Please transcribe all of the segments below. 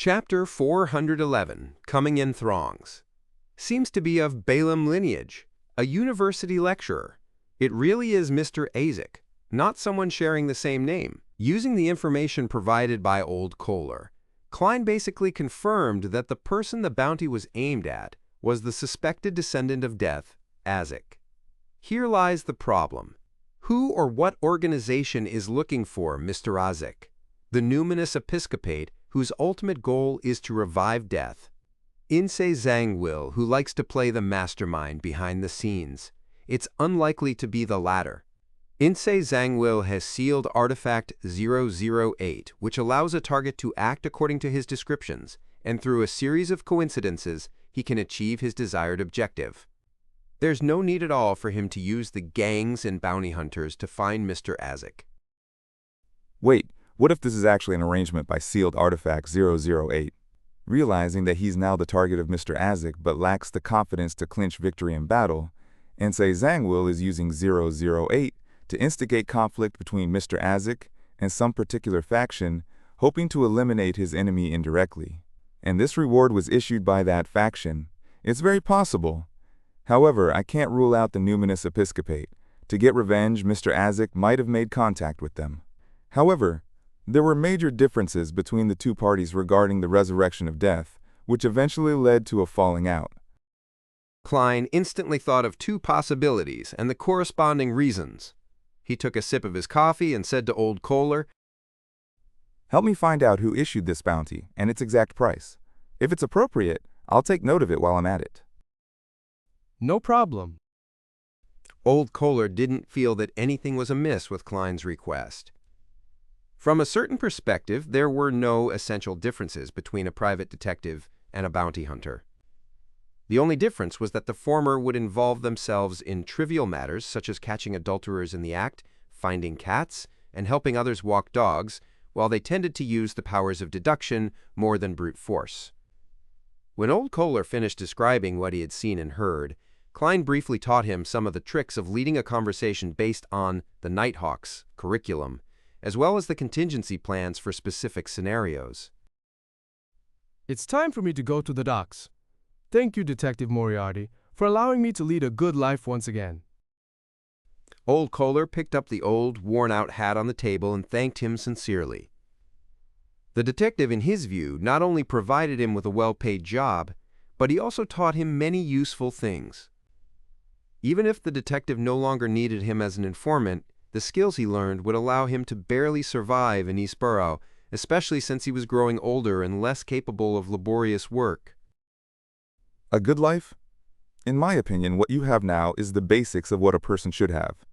Chapter 411, Coming in Throngs. Seems to be of Balaam lineage, a university lecturer. It really is Mr. Azek, not someone sharing the same name. Using the information provided by Old Kohler, Klein basically confirmed that the person the bounty was aimed at was the suspected descendant of death, Azek. Here lies the problem. Who or what organization is looking for Mr. Azek? The numinous episcopate whose ultimate goal is to revive death. Inse Zangwill, who likes to play the mastermind behind the scenes. It's unlikely to be the latter. Inse Zangwill has sealed Artifact 008, which allows a target to act according to his descriptions, and through a series of coincidences, he can achieve his desired objective. There's no need at all for him to use the gangs and bounty hunters to find Mr. Azek. Wait, what if this is actually an arrangement by sealed Artifact 008? Realizing that he's now the target of Mr. Azek but lacks the confidence to clinch victory in battle, Inse Zangwill is using 008 to instigate conflict between Mr. Azek and some particular faction, hoping to eliminate his enemy indirectly. And this reward was issued by that faction. It's very possible. However, I can't rule out the numinous episcopate. To get revenge, Mr. Azek might have made contact with them. However, there were major differences between the two parties regarding the resurrection of death, which eventually led to a falling out. Klein instantly thought of two possibilities and the corresponding reasons. He took a sip of his coffee and said to Old Kohler, "Help me find out who issued this bounty and its exact price. If it's appropriate, I'll take note of it while I'm at it." No problem. Old Kohler didn't feel that anything was amiss with Klein's request. From a certain perspective, there were no essential differences between a private detective and a bounty hunter. The only difference was that the former would involve themselves in trivial matters such as catching adulterers in the act, finding cats, and helping others walk dogs, while they tended to use the powers of deduction more than brute force. When Old Kohler finished describing what he had seen and heard, Klein briefly taught him some of the tricks of leading a conversation based on the Nighthawk's curriculum, as well as the contingency plans for specific scenarios. It's time for me to go to the docks. Thank you, Detective Moriarty, for allowing me to lead a good life once again. Old Kohler picked up the old, worn-out hat on the table and thanked him sincerely. The detective, in his view, not only provided him with a well-paid job, but he also taught him many useful things. Even if the detective no longer needed him as an informant, the skills he learned would allow him to barely survive in East Borough, especially since he was growing older and less capable of laborious work. A good life? In my opinion, what you have now is the basics of what a person should have.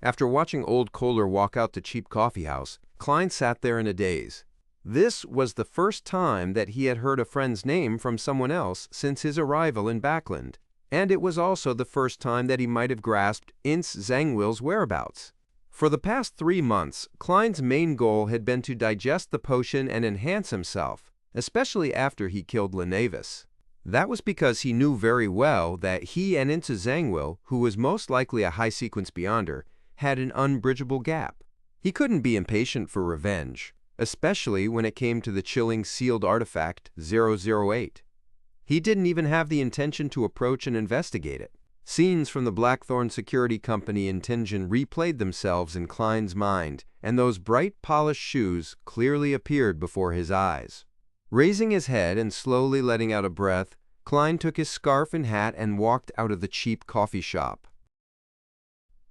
After watching Old Kohler walk out the cheap coffee house, Klein sat there in a daze. This was the first time that he had heard a friend's name from someone else since his arrival in Backland, and it was also the first time that he might have grasped Inse Zangwill's whereabouts. For the past 3 months, Klein's main goal had been to digest the potion and enhance himself, especially after he killed Lenavis. That was because he knew very well that he and Inse Zangwill, who was most likely a high-sequence beyonder, had an unbridgeable gap. He couldn't be impatient for revenge, especially when it came to the chilling sealed artifact 008. He didn't even have the intention to approach and investigate it. Scenes from the Blackthorn Security Company in Tingen replayed themselves in Klein's mind, and those bright, polished shoes clearly appeared before his eyes. Raising his head and slowly letting out a breath, Klein took his scarf and hat and walked out of the cheap coffee shop.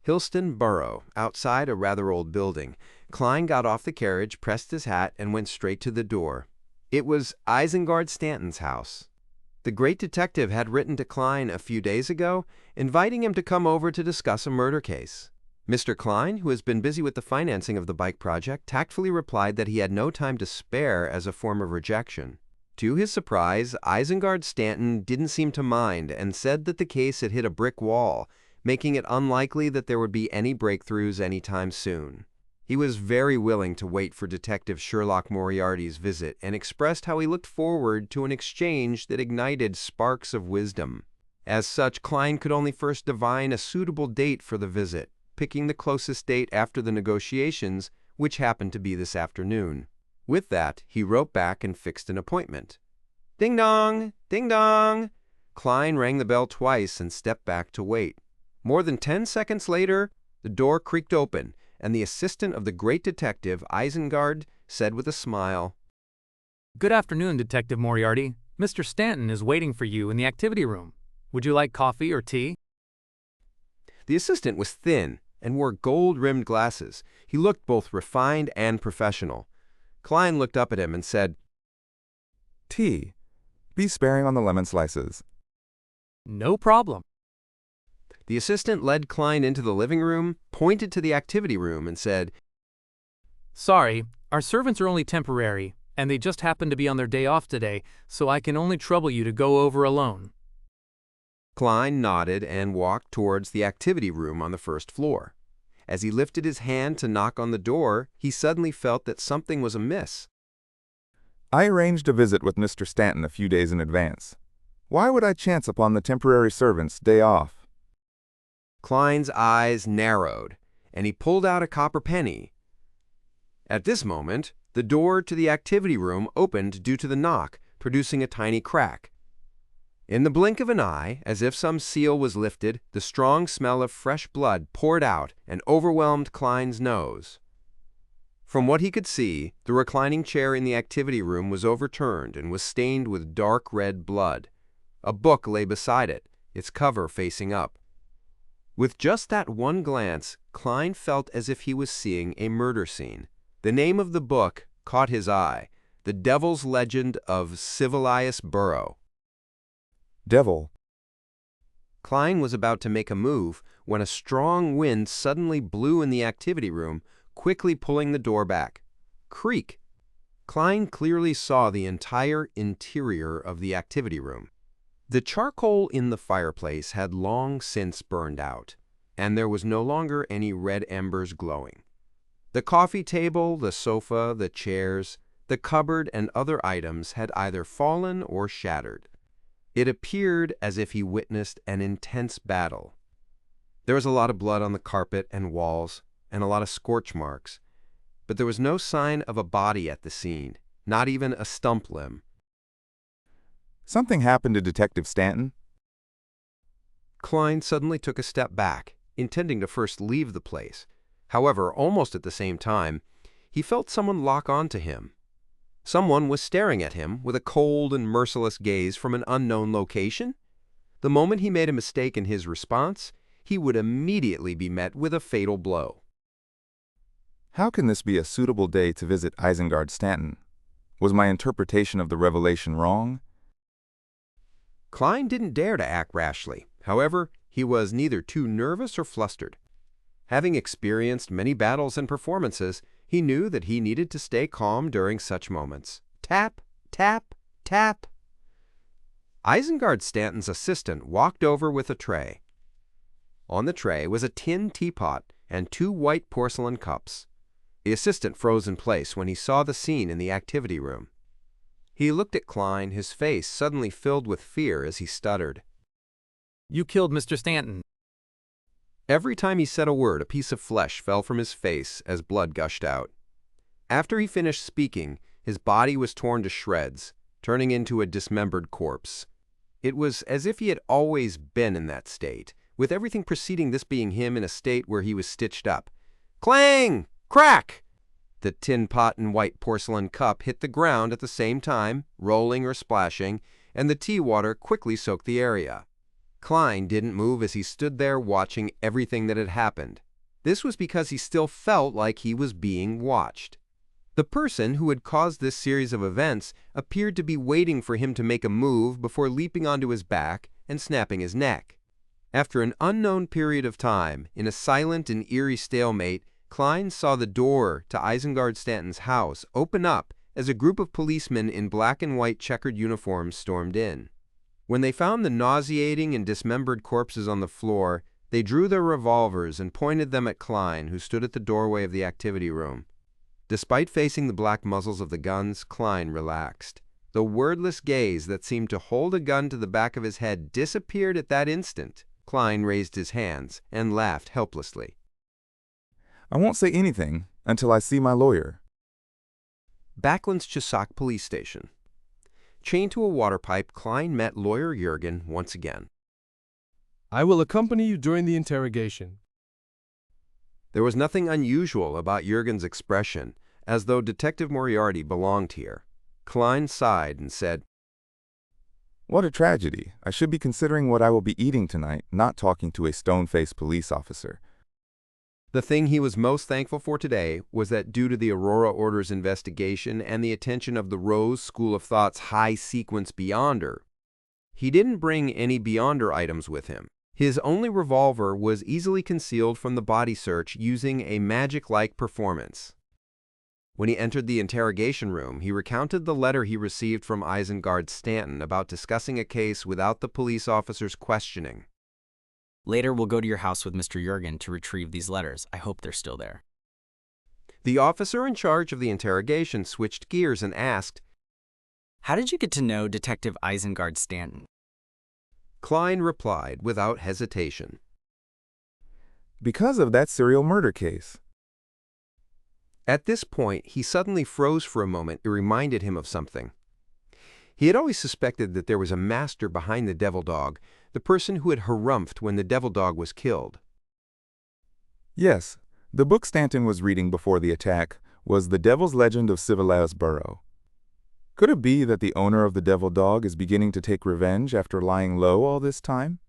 Hillston Borough, outside a rather old building. Klein got off the carriage, pressed his hat, and went straight to the door. It was Isengard Stanton's house. The great detective had written to Klein a few days ago, inviting him to come over to discuss a murder case. Mr. Klein, who has been busy with the financing of the bike project, tactfully replied that he had no time to spare as a form of rejection. To his surprise, Isengard Stanton didn't seem to mind and said that the case had hit a brick wall, making it unlikely that there would be any breakthroughs anytime soon. He was very willing to wait for Detective Sherlock Moriarty's visit and expressed how he looked forward to an exchange that ignited sparks of wisdom. As such, Klein could only first divine a suitable date for the visit, picking the closest date after the negotiations, which happened to be this afternoon. With that, he wrote back and fixed an appointment. Ding dong! Ding dong! Klein rang the bell twice and stepped back to wait. More than 10 seconds later, the door creaked open, and the assistant of the great detective, Isengard, said with a smile, "Good afternoon, Detective Moriarty. Mr. Stanton is waiting for you in the activity room. Would you like coffee or tea?" The assistant was thin and wore gold-rimmed glasses. He looked both refined and professional. Klein looked up at him and said, Tea. Be sparing on the lemon slices. No problem. The assistant led Klein into the living room, pointed to the activity room, and said, Sorry, our servants are only temporary, and they just happen to be on their day off today, so I can only trouble you to go over alone. Klein nodded and walked towards the activity room on the first floor. As he lifted his hand to knock on the door, he suddenly felt that something was amiss. I arranged a visit with Mr. Stanton a few days in advance. Why would I chance upon the temporary servant's day off? Klein's eyes narrowed, and he pulled out a copper penny. At this moment, the door to the activity room opened due to the knock, producing a tiny crack. In the blink of an eye, as if some seal was lifted, the strong smell of fresh blood poured out and overwhelmed Klein's nose. From what he could see, the reclining chair in the activity room was overturned and was stained with dark red blood. A book lay beside it, its cover facing up. With just that one glance, Klein felt as if he was seeing a murder scene. The name of the book caught his eye, The Devil's Legend of Sivilius Burrow. Devil. Klein was about to make a move when a strong wind suddenly blew in the activity room, quickly pulling the door back. Creak! Klein clearly saw the entire interior of the activity room. The charcoal in the fireplace had long since burned out, and there was no longer any red embers glowing. The coffee table, the sofa, the chairs, the cupboard, and other items had either fallen or shattered. It appeared as if he witnessed an intense battle. There was a lot of blood on the carpet and walls, and a lot of scorch marks, but there was no sign of a body at the scene, not even a stump limb. Something happened to Detective Stanton? Klein suddenly took a step back, intending to first leave the place. However, almost at the same time, he felt someone lock on to him. Someone was staring at him with a cold and merciless gaze from an unknown location. The moment he made a mistake in his response, he would immediately be met with a fatal blow. How can this be a suitable day to visit Isengard Stanton? Was my interpretation of the revelation wrong? Klein didn't dare to act rashly. However, he was neither too nervous or flustered. Having experienced many battles and performances, he knew that he needed to stay calm during such moments. Tap, tap, tap. Isengard Stanton's assistant walked over with a tray. On the tray was a tin teapot and 2 white porcelain cups. The assistant froze in place when he saw the scene in the activity room. He looked at Klein, his face suddenly filled with fear as he stuttered. You killed Mr. Stanton. Every time he said a word, a piece of flesh fell from his face as blood gushed out. After he finished speaking, his body was torn to shreds, turning into a dismembered corpse. It was as if he had always been in that state, with everything preceding this being him in a state where he was stitched up. Clang! Crack! The tin pot and white porcelain cup hit the ground at the same time, rolling or splashing, and the tea water quickly soaked the area. Klein didn't move as he stood there watching everything that had happened. This was because he still felt like he was being watched. The person who had caused this series of events appeared to be waiting for him to make a move before leaping onto his back and snapping his neck. After an unknown period of time, in a silent and eerie stalemate, Klein saw the door to Isengard Stanton's house open up as a group of policemen in black and white checkered uniforms stormed in. When they found the nauseating and dismembered corpses on the floor, they drew their revolvers and pointed them at Klein, who stood at the doorway of the activity room. Despite facing the black muzzles of the guns, Klein relaxed. The wordless gaze that seemed to hold a gun to the back of his head disappeared at that instant. Klein raised his hands and laughed helplessly. I won't say anything until I see my lawyer. Backlands-Chusak Police Station. Chained to a water pipe, Klein met lawyer Jurgen once again. I will accompany you during the interrogation. There was nothing unusual about Jurgen's expression, as though Detective Moriarty belonged here. Klein sighed and said, What a tragedy. I should be considering what I will be eating tonight, not talking to a stone-faced police officer. The thing he was most thankful for today was that due to the Aurora Order's investigation and the attention of the Rose School of Thought's high-sequence Beyonder, he didn't bring any Beyonder items with him. His only revolver was easily concealed from the body search using a magic-like performance. When he entered the interrogation room, he recounted the letter he received from Isengard Stanton about discussing a case without the police officer's questioning. Later, we'll go to your house with Mr. Jurgen to retrieve these letters. I hope they're still there. The officer in charge of the interrogation switched gears and asked, How did you get to know Detective Isengard Stanton? Klein replied without hesitation. Because of that serial murder case. At this point, he suddenly froze for a moment. It reminded him of something. He had always suspected that there was a master behind the devil dog, the person who had harumphed when the devil dog was killed. Yes, the book Stanton was reading before the attack was The Devil's Legend of Sivelaus Burrow. Could it be that the owner of the devil dog is beginning to take revenge after lying low all this time?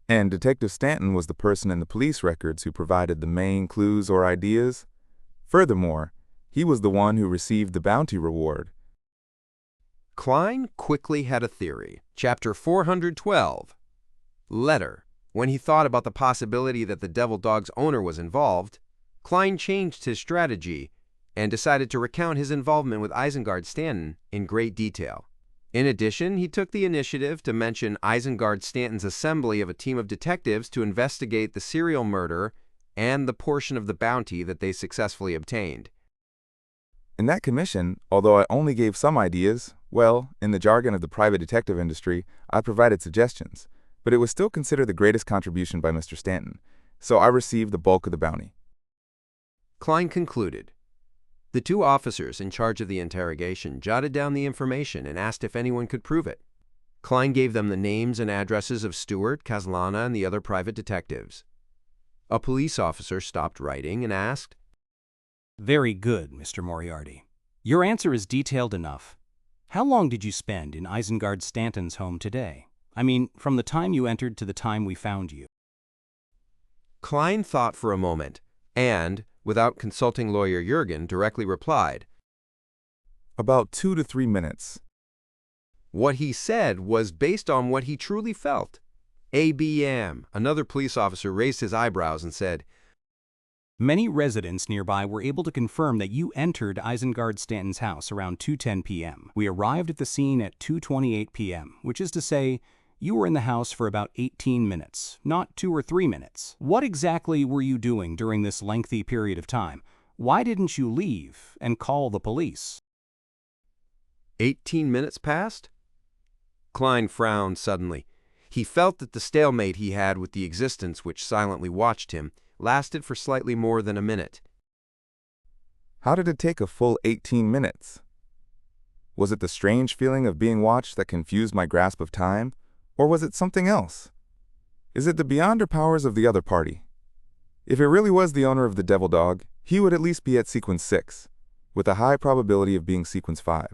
And Detective Stanton was the person in the police records who provided the main clues or ideas? Furthermore, he was the one who received the bounty reward. Klein quickly had a theory. Chapter 412. Letter. When he thought about the possibility that the devil dog's owner was involved, Klein changed his strategy and decided to recount his involvement with Isengard Stanton in great detail. In addition, he took the initiative to mention Isengard Stanton's assembly of a team of detectives to investigate the serial murder and the portion of the bounty that they successfully obtained. In that commission, although I only gave some ideas, well, in the jargon of the private detective industry, I provided suggestions, but it was still considered the greatest contribution by Mr. Stanton, so I received the bulk of the bounty. Klein concluded. The two officers in charge of the interrogation jotted down the information and asked if anyone could prove it. Klein gave them the names and addresses of Stewart, Caslana, and the other private detectives. A police officer stopped writing and asked, Very good, Mr. Moriarty. Your answer is detailed enough. How long did you spend in Isengard Stanton's home today? I mean, from the time you entered to the time we found you. Klein thought for a moment and, without consulting lawyer Jurgen, directly replied, About 2 to 3 minutes. What he said was based on what he truly felt. ABM. Another police officer raised his eyebrows and said, Many residents nearby were able to confirm that you entered Isengard Stanton's house around 2:10 p.m. We arrived at the scene at 2:28 p.m., which is to say, you were in the house for about 18 minutes, not 2 or 3 minutes. What exactly were you doing during this lengthy period of time? Why didn't you leave and call the police? 18 minutes passed? Klein frowned suddenly. He felt that the stalemate he had with the existence which silently watched him lasted for slightly more than a minute. How did it take a full 18 minutes? Was it the strange feeling of being watched that confused my grasp of time, or was it something else? Is it the beyonder powers of the other party? If it really was the owner of the devil dog, he would at least be at sequence 6, with a high probability of being sequence 5.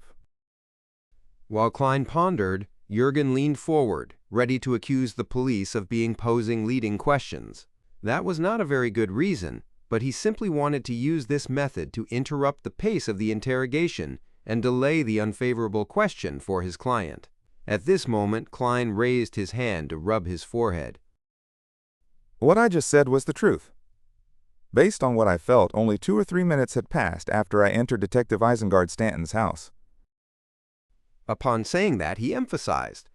While Klein pondered, Jurgen leaned forward, ready to accuse the police of being posing leading questions. That was not a very good reason, but he simply wanted to use this method to interrupt the pace of the interrogation and delay the unfavorable question for his client. At this moment, Klein raised his hand to rub his forehead. What I just said was the truth. Based on what I felt, only 2 or 3 minutes had passed after I entered Detective Isengard Stanton's house. Upon saying that, he emphasized,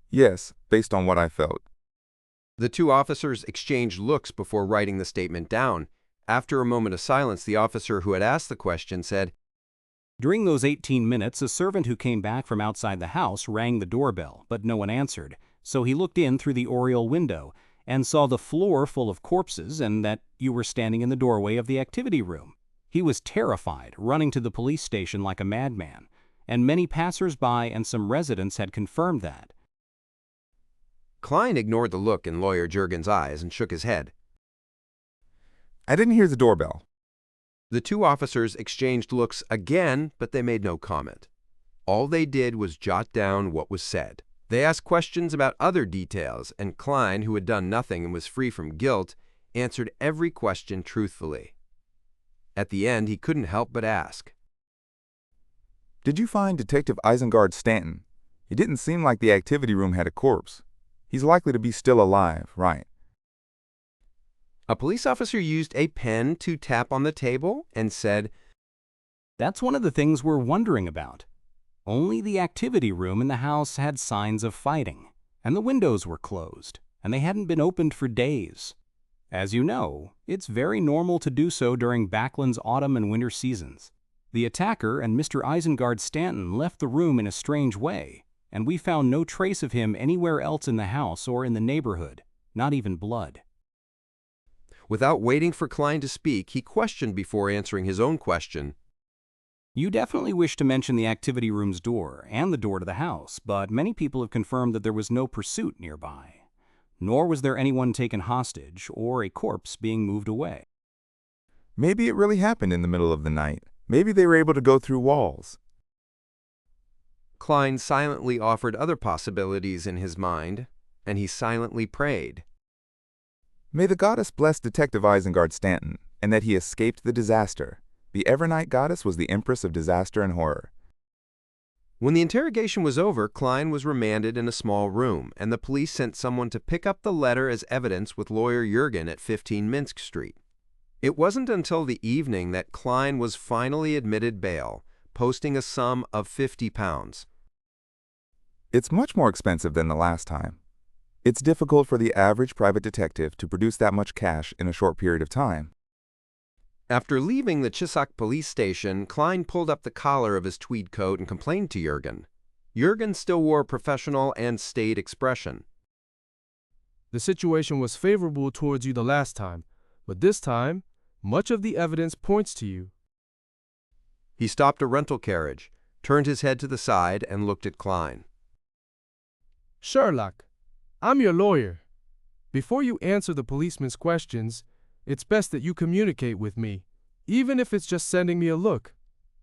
Yes, based on what I felt. The two officers exchanged looks before writing the statement down. After a moment of silence, the officer who had asked the question said, During those 18 minutes, a servant who came back from outside the house rang the doorbell, but no one answered. So he looked in through the oriel window and saw the floor full of corpses and that you were standing in the doorway of the activity room. He was terrified, running to the police station like a madman, and many passers-by and some residents had confirmed that. Klein ignored the look in Lawyer Juergen's eyes and shook his head. I didn't hear the doorbell. The two officers exchanged looks again, but they made no comment. All they did was jot down what was said. They asked questions about other details, and Klein, who had done nothing and was free from guilt, answered every question truthfully. At the end, he couldn't help but ask, Did you find Detective Isengard Stanton? It didn't seem like the activity room had a corpse. He's likely to be still alive, right? A police officer used a pen to tap on the table and said, That's one of the things we're wondering about. Only the activity room in the house had signs of fighting, and the windows were closed, and they hadn't been opened for days. As you know, it's very normal to do so during Backlund's autumn and winter seasons. The attacker and Mr. Isengard Stanton left the room in a strange way, and we found no trace of him anywhere else in the house or in the neighborhood, not even blood. Without waiting for Klein to speak, he questioned before answering his own question. You definitely wish to mention the activity room's door and the door to the house, but many people have confirmed that there was no pursuit nearby, nor was there anyone taken hostage or a corpse being moved away. Maybe it really happened in the middle of the night. Maybe they were able to go through walls. Klein silently offered other possibilities in his mind, and he silently prayed. May the goddess bless Detective Isengard Stanton, and that he escaped the disaster. The Evernight goddess was the empress of disaster and horror. When the interrogation was over, Klein was remanded in a small room, and the police sent someone to pick up the letter as evidence with Lawyer Juergen at 15 Minsk Street. It wasn't until the evening that Klein was finally admitted bail, posting a sum of £50. It's much more expensive than the last time. It's difficult for the average private detective to produce that much cash in a short period of time. After leaving the Chisak police station, Klein pulled up the collar of his tweed coat and complained to Juergen. Juergen still wore a professional and staid expression. The situation was favorable towards you the last time, but this time, much of the evidence points to you. He stopped a rental carriage, turned his head to the side, and looked at Klein. Sherlock, I'm your lawyer. Before you answer the policeman's questions, it's best that you communicate with me, even if it's just sending me a look.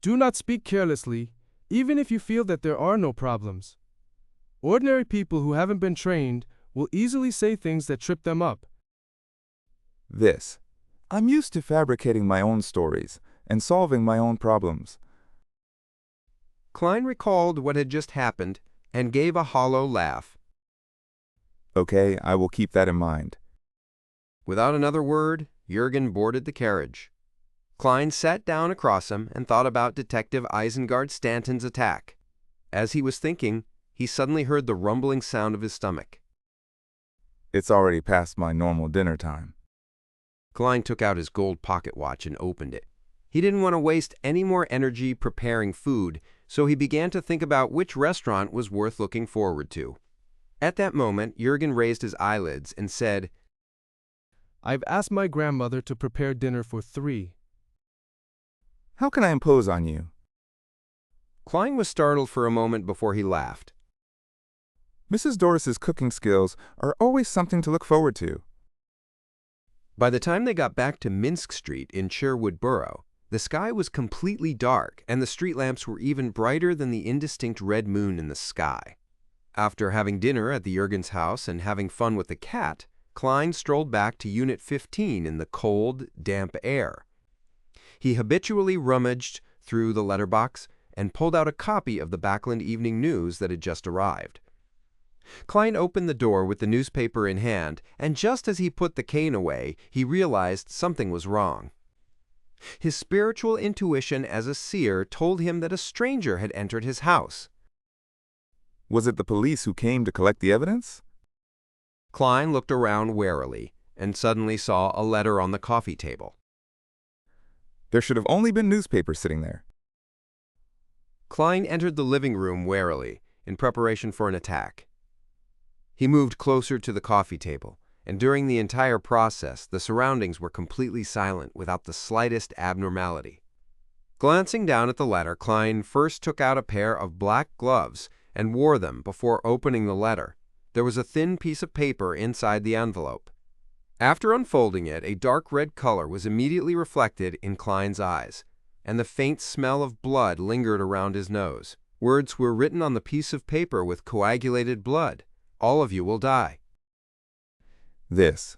Do not speak carelessly, even if you feel that there are no problems. Ordinary people who haven't been trained will easily say things that trip them up. I'm used to fabricating my own stories and solving my own problems. Klein recalled what had just happened and gave a hollow laugh. Okay, I will keep that in mind. Without another word, Juergen boarded the carriage. Klein sat down across him and thought about Detective Isengard Stanton's attack. As he was thinking, he suddenly heard the rumbling sound of his stomach. It's already past my normal dinner time. Klein took out his gold pocket watch and opened it. He didn't want to waste any more energy preparing food, so he began to think about which restaurant was worth looking forward to. At that moment, Juergen raised his eyelids and said, I've asked my grandmother to prepare dinner for 3. How can I impose on you? Klein was startled for a moment before he laughed. Mrs. Doris's cooking skills are always something to look forward to. By the time they got back to Minsk Street in Sherwood Borough, the sky was completely dark and the street lamps were even brighter than the indistinct red moon in the sky. After having dinner at the Juergens' house and having fun with the cat, Klein strolled back to Unit 15 in the cold, damp air. He habitually rummaged through the letterbox and pulled out a copy of the Backlund Evening News that had just arrived. Klein opened the door with the newspaper in hand, and just as he put the cane away, he realized something was wrong. His spiritual intuition as a seer told him that a stranger had entered his house. Was it the police who came to collect the evidence? Klein looked around warily and suddenly saw a letter on the coffee table. There should have only been newspapers sitting there. Klein entered the living room warily, in preparation for an attack. He moved closer to the coffee table, and during the entire process, the surroundings were completely silent without the slightest abnormality. Glancing down at the letter, Klein first took out a pair of black gloves and wore them before opening the letter. There was a thin piece of paper inside the envelope. After unfolding it, a dark red color was immediately reflected in Klein's eyes, and the faint smell of blood lingered around his nose. Words were written on the piece of paper with coagulated blood. "All of you will die." This.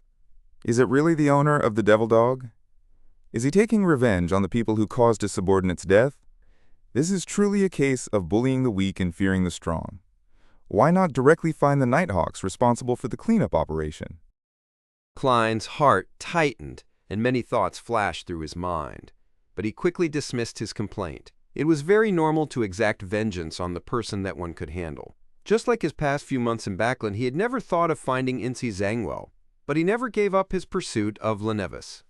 Is it really the owner of the devil dog? Is he taking revenge on the people who caused his subordinate's death? This is truly a case of bullying the weak and fearing the strong. Why not directly find the Nighthawks responsible for the cleanup operation? Klein's heart tightened, and many thoughts flashed through his mind. But he quickly dismissed his complaint. It was very normal to exact vengeance on the person that one could handle. Just like his past few months in Backlund, he had never thought of finding Incy Zangwell, but he never gave up his pursuit of Lenevis.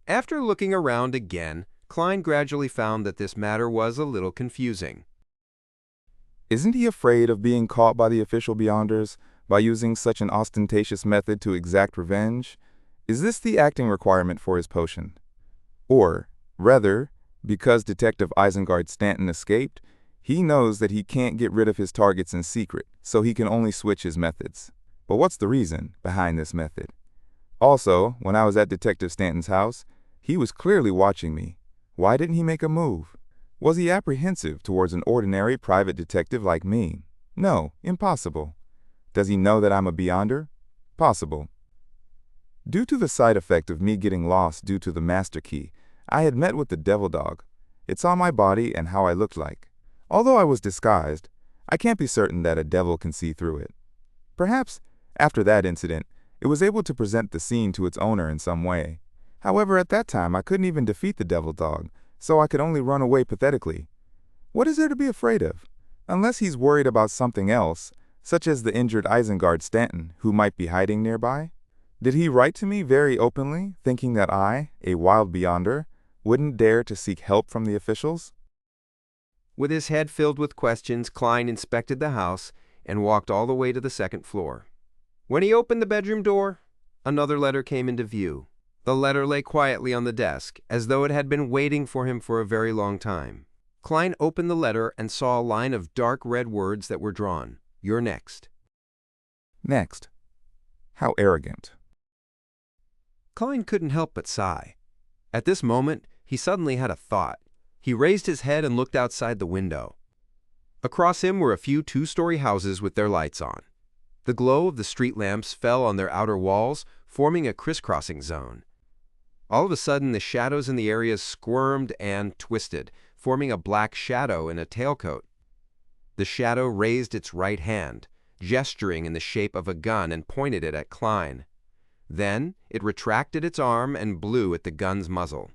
After looking around again, Klein gradually found that this matter was a little confusing. Isn't he afraid of being caught by the official Beyonders by using such an ostentatious method to exact revenge? Is this the acting requirement for his potion? Or, rather, because Detective Isengard Stanton escaped, he knows that he can't get rid of his targets in secret, so he can only switch his methods. But what's the reason behind this method? Also, when I was at Detective Stanton's house, he was clearly watching me. Why didn't he make a move? Was he apprehensive towards an ordinary private detective like me? No, impossible. Does he know that I'm a Beyonder? Possible. Due to the side effect of me getting lost due to the master key, I had met with the devil dog. It saw my body and how I looked like. Although I was disguised, I can't be certain that a devil can see through it. Perhaps, after that incident, it was able to present the scene to its owner in some way. However, at that time, I couldn't even defeat the devil dog, so I could only run away pathetically. What is there to be afraid of? Unless he's worried about something else, such as the injured Isengard Stanton, who might be hiding nearby? Did he write to me very openly, thinking that I, a wild Beyonder, wouldn't dare to seek help from the officials? With his head filled with questions, Klein inspected the house and walked all the way to the second floor. When he opened the bedroom door, another letter came into view. The letter lay quietly on the desk, as though it had been waiting for him for a very long time. Klein opened the letter and saw a line of dark red words that were drawn. "You're next." Next. How arrogant. Klein couldn't help but sigh. At this moment, he suddenly had a thought. He raised his head and looked outside the window. Across him were a few two-story houses with their lights on. The glow of the street lamps fell on their outer walls, forming a crisscrossing zone. All of a sudden, the shadows in the areas squirmed and twisted, forming a black shadow in a tailcoat. The shadow raised its right hand, gesturing in the shape of a gun, and pointed it at Klein. Then it retracted its arm and blew at the gun's muzzle.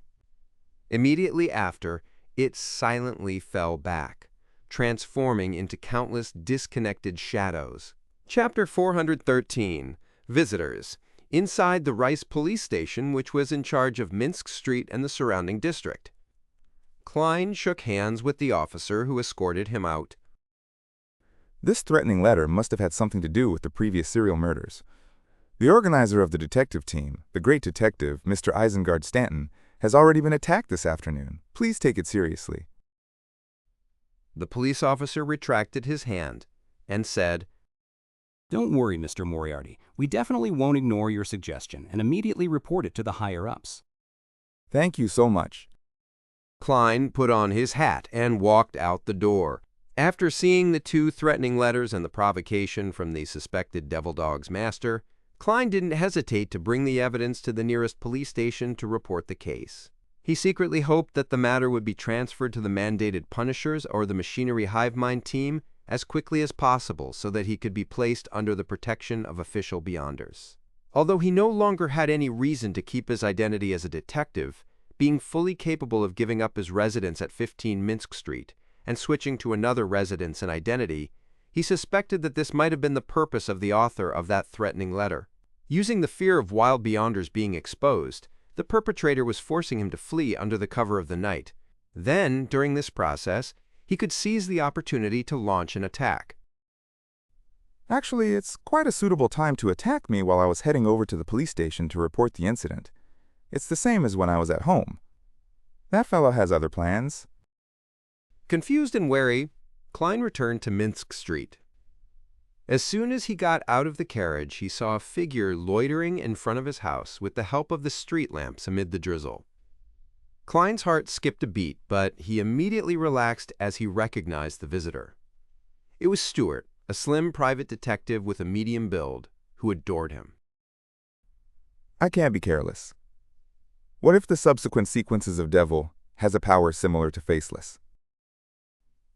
Immediately after, it silently fell back, transforming into countless disconnected shadows. Chapter 413. Visitors. Inside the Rice police station, which was in charge of Minsk Street and the surrounding district. Klein shook hands with the officer who escorted him out. This threatening letter must have had something to do with the previous serial murders. The organizer of the detective team, the great detective, Mr. Isengard Stanton, has already been attacked this afternoon. Please take it seriously. The police officer retracted his hand and said, Don't worry, Mr. Moriarty. We definitely won't ignore your suggestion and immediately report it to the higher-ups. Thank you so much. Klein put on his hat and walked out the door. After seeing the two threatening letters and the provocation from the suspected devil dog's master, Klein didn't hesitate to bring the evidence to the nearest police station to report the case. He secretly hoped that the matter would be transferred to the mandated punishers or the machinery hive mind team as quickly as possible so that he could be placed under the protection of official Beyonders. Although he no longer had any reason to keep his identity as a detective, being fully capable of giving up his residence at 15 Minsk Street and switching to another residence and identity, he suspected that this might have been the purpose of the author of that threatening letter. Using the fear of wild Beyonders being exposed, the perpetrator was forcing him to flee under the cover of the night. Then, during this process, he could seize the opportunity to launch an attack. Actually, it's quite a suitable time to attack me while I was heading over to the police station to report the incident. It's the same as when I was at home. That fellow has other plans. Confused and wary, Klein returned to Minsk Street. As soon as he got out of the carriage, he saw a figure loitering in front of his house with the help of the street lamps amid the drizzle. Klein's heart skipped a beat, but he immediately relaxed as he recognized the visitor. It was Stuart, a slim private detective with a medium build, who adored him. I can't be careless. What if the subsequent sequences of Devil has a power similar to Faceless?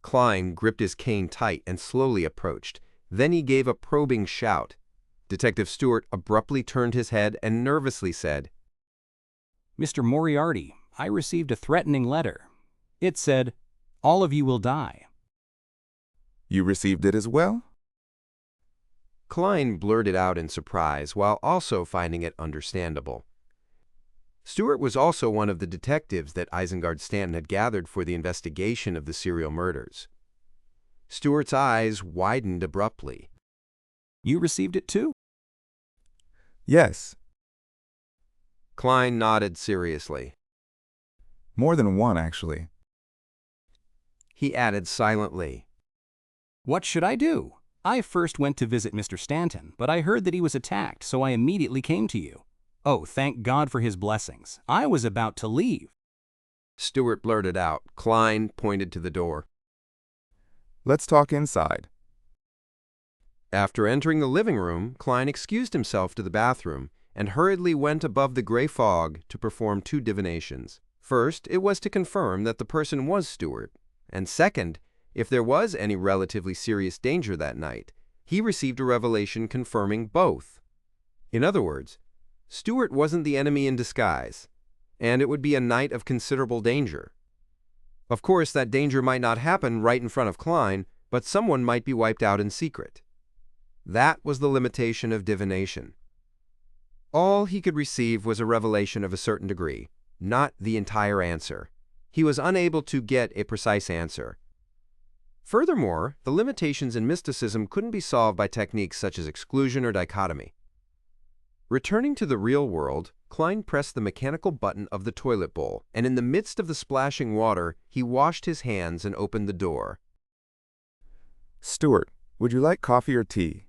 Klein gripped his cane tight and slowly approached. Then he gave a probing shout. Detective Stuart abruptly turned his head and nervously said, Mr. Moriarty, I received a threatening letter. It said, all of you will die. You received it as well? Klein blurted out in surprise while also finding it understandable. Stuart was also one of the detectives that Isengard Stanton had gathered for the investigation of the serial murders. Stuart's eyes widened abruptly. You received it too? Yes. Klein nodded seriously. More than one, actually. He added silently, What should I do? I first went to visit Mr. Stanton, but I heard that he was attacked, so I immediately came to you. Oh, thank God for his blessings. I was about to leave. Stuart blurted out. Klein pointed to the door. Let's talk inside. After entering the living room, Klein excused himself to the bathroom and hurriedly went above the gray fog to perform 2 divinations. First, it was to confirm that the person was Stuart, and second, if there was any relatively serious danger that night, he received a revelation confirming both. In other words, Stuart wasn't the enemy in disguise, and it would be a night of considerable danger. Of course, that danger might not happen right in front of Klein, but someone might be wiped out in secret. That was the limitation of divination. All he could receive was a revelation of a certain degree, not the entire answer. He was unable to get a precise answer. Furthermore, the limitations in mysticism couldn't be solved by techniques such as exclusion or dichotomy. Returning to the real world, Klein pressed the mechanical button of the toilet bowl, and in the midst of the splashing water, he washed his hands and opened the door. Stuart, would you like coffee or tea?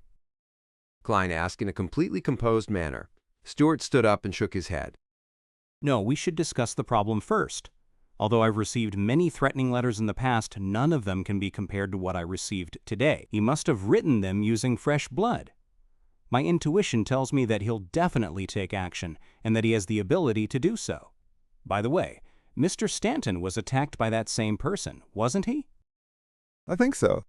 Klein asked in a completely composed manner. Stuart stood up and shook his head. No, we should discuss the problem first. Although I've received many threatening letters in the past, none of them can be compared to what I received today. He must have written them using fresh blood. My intuition tells me that he'll definitely take action and that he has the ability to do so. By the way, Mr. Stanton was attacked by that same person, wasn't he? I think so.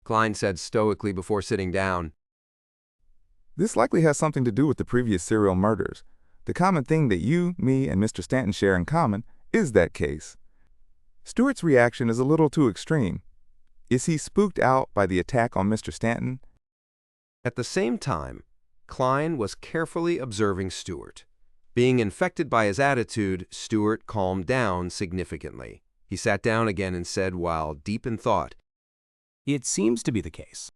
Klein said stoically before sitting down. This likely has something to do with the previous serial murders. The common thing that you, me, and Mr. Stanton share in common is that case. Stuart's reaction is a little too extreme. Is he spooked out by the attack on Mr. Stanton? At the same time, Klein was carefully observing Stuart. Being infected by his attitude, Stuart calmed down significantly. He sat down again and said while deep in thought, It seems to be the case.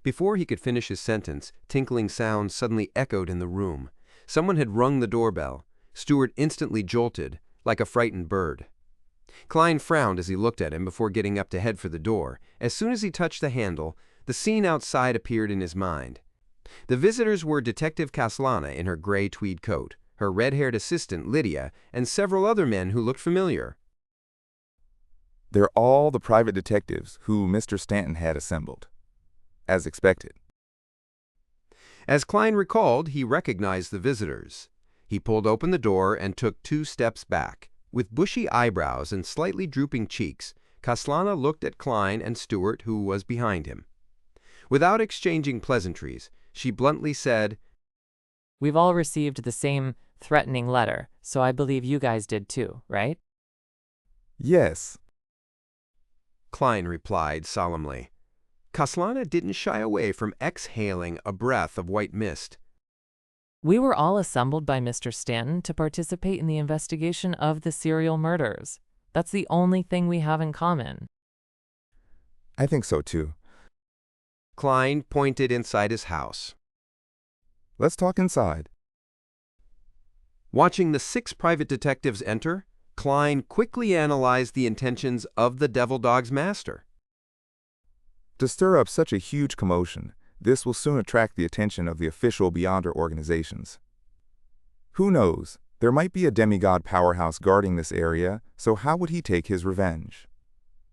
Before he could finish his sentence, tinkling sounds suddenly echoed in the room. Someone had rung the doorbell. Stuart instantly jolted, like a frightened bird. Klein frowned as he looked at him before getting up to head for the door. As soon as he touched the handle, the scene outside appeared in his mind. The visitors were Detective Caslana in her gray tweed coat, her red-haired assistant Lydia, and several other men who looked familiar. They're all the private detectives who Mr. Stanton had assembled, as expected. As Klein recalled, he recognized the visitors. He pulled open the door and took 2 steps back. With bushy eyebrows and slightly drooping cheeks, Caslana looked at Klein and Stuart, who was behind him. Without exchanging pleasantries, she bluntly said, We've all received the same threatening letter, so I believe you guys did too, right? Yes. Klein replied solemnly. Caslana didn't shy away from exhaling a breath of white mist. We were all assembled by Mr. Stanton to participate in the investigation of the serial murders. That's the only thing we have in common. I think so too. Klein pointed inside his house. Let's talk inside. Watching the 6 private detectives enter, Klein quickly analyzed the intentions of the Devil Dog's master. To stir up such a huge commotion, this will soon attract the attention of the official Beyonder organizations. Who knows, there might be a demigod powerhouse guarding this area, so how would he take his revenge?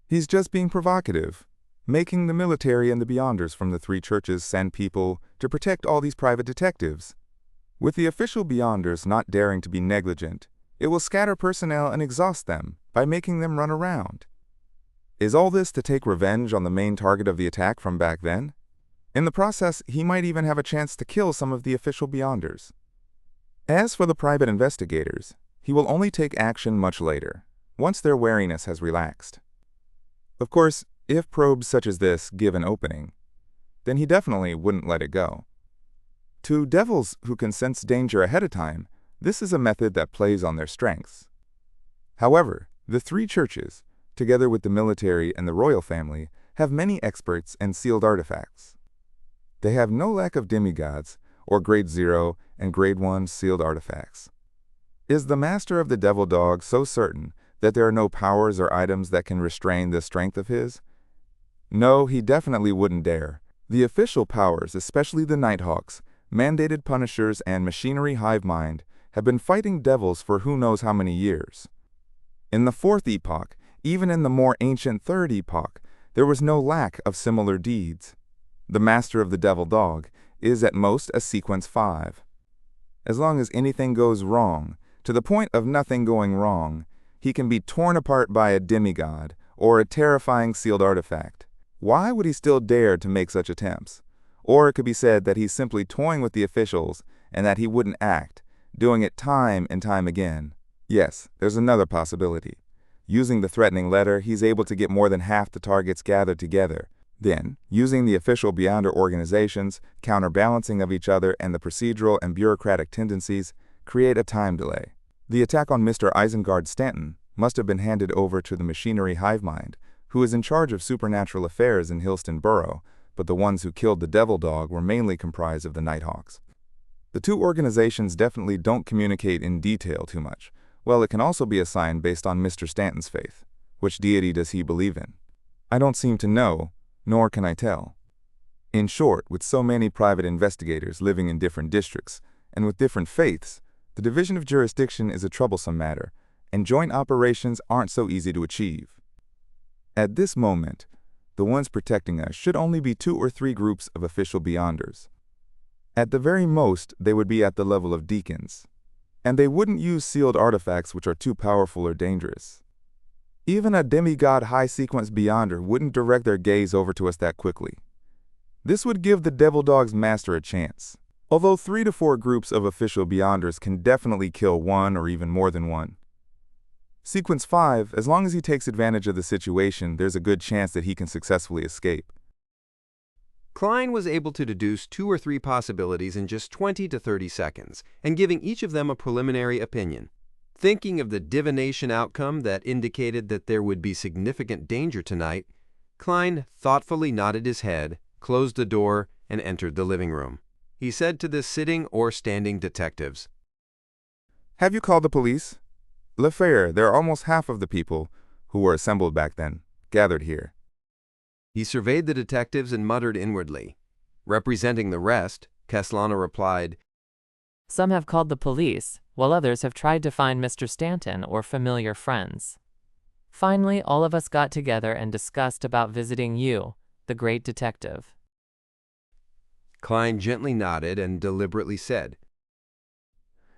He's just being provocative, making the military and the Beyonders from the 3 churches send people to protect all these private detectives. With the official Beyonders not daring to be negligent, it will scatter personnel and exhaust them by making them run around. Is all this to take revenge on the main target of the attack from back then? In the process, he might even have a chance to kill some of the official Beyonders. As for the private investigators, he will only take action much later, once their wariness has relaxed. Of course, if probes such as this give an opening, then he definitely wouldn't let it go. To devils who can sense danger ahead of time, this is a method that plays on their strengths. However, the 3 churches, together with the military and the royal family, have many experts and sealed artifacts. They have no lack of demigods, or Grade 0 and Grade 1 sealed artifacts. Is the master of the Devil Dog so certain that there are no powers or items that can restrain this strength of his? No, he definitely wouldn't dare. The official powers, especially the Nighthawks, mandated punishers, and machinery hive mind, have been fighting devils for who knows how many years. In the 4th epoch, even in the more ancient 3rd epoch, there was no lack of similar deeds. The master of the Devil Dog is at most a sequence 5. As long as anything goes wrong, to the point of nothing going wrong, he can be torn apart by a demigod or a terrifying sealed artifact. Why would he still dare to make such attempts? Or it could be said that he's simply toying with the officials and that he wouldn't act, doing it time and time again. Yes, there's another possibility. Using the threatening letter, he's able to get more than half the targets gathered together. Then, using the official Beyonder organizations, counterbalancing of each other and the procedural and bureaucratic tendencies, create a time delay. The attack on Mr. Isengard Stanton must have been handed over to the machinery hive mind, who is in charge of supernatural affairs in Hillston Borough, but the ones who killed the Devil Dog were mainly comprised of the Nighthawks. The 2 organizations definitely don't communicate in detail too much. Well, it can also be a sign based on Mr. Stanton's faith. Which deity does he believe in? I don't seem to know, nor can I tell. In short, with so many private investigators living in different districts, and with different faiths, the division of jurisdiction is a troublesome matter, and joint operations aren't so easy to achieve. At this moment, the ones protecting us should only be 2 or 3 groups of official Beyonders. At the very most, they would be at the level of deacons, and they wouldn't use sealed artifacts which are too powerful or dangerous. Even a demigod high-sequence Beyonder wouldn't direct their gaze over to us that quickly. This would give the Devil Dog's master a chance, although 3 to 4 groups of official Beyonders can definitely kill 1 or even more than 1. Sequence 5, as long as he takes advantage of the situation, there's a good chance that he can successfully escape. Klein was able to deduce 2 or 3 possibilities in just 20 to 30 seconds, and giving each of them a preliminary opinion. Thinking of the divination outcome that indicated that there would be significant danger tonight, Klein thoughtfully nodded his head, closed the door, and entered the living room. He said to the sitting or standing detectives, Have you called the police? Lefebvre, there are almost half of the people who were assembled back then, gathered here. He surveyed the detectives and muttered inwardly. Representing the rest, Castellano replied, Some have called the police, while others have tried to find Mr. Stanton or familiar friends. Finally, all of us got together and discussed about visiting you, the great detective. Klein gently nodded and deliberately said,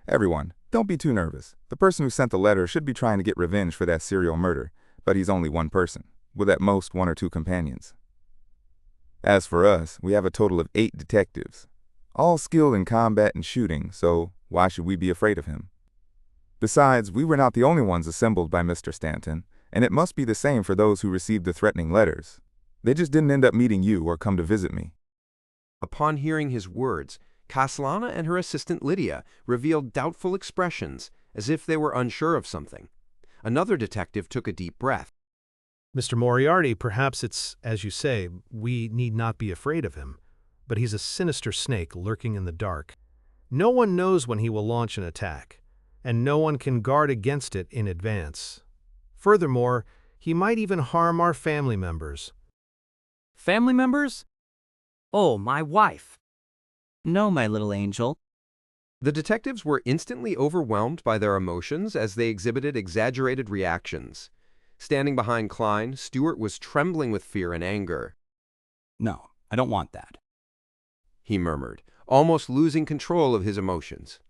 Everyone, don't be too nervous. The person who sent the letter should be trying to get revenge for that serial murder, but he's only one person, with at most 1 or 2 companions. As for us, we have a total of 8 detectives, all skilled in combat and shooting, so why should we be afraid of him? Besides, we were not the only ones assembled by Mr. Stanton, and it must be the same for those who received the threatening letters. They just didn't end up meeting you or come to visit me. Upon hearing his words, Castellana and her assistant Lydia revealed doubtful expressions, as if they were unsure of something. Another detective took a deep breath. Mr. Moriarty, perhaps it's, as you say, we need not be afraid of him, but he's a sinister snake lurking in the dark. No one knows when he will launch an attack. and no one can guard against it in advance. Furthermore, he might even harm our family members. Family members? Oh, my wife. No, my little angel. The detectives were instantly overwhelmed by their emotions as they exhibited exaggerated reactions. Standing behind Klein, Stewart was trembling with fear and anger. No, I don't want that. He murmured, almost losing control of his emotions.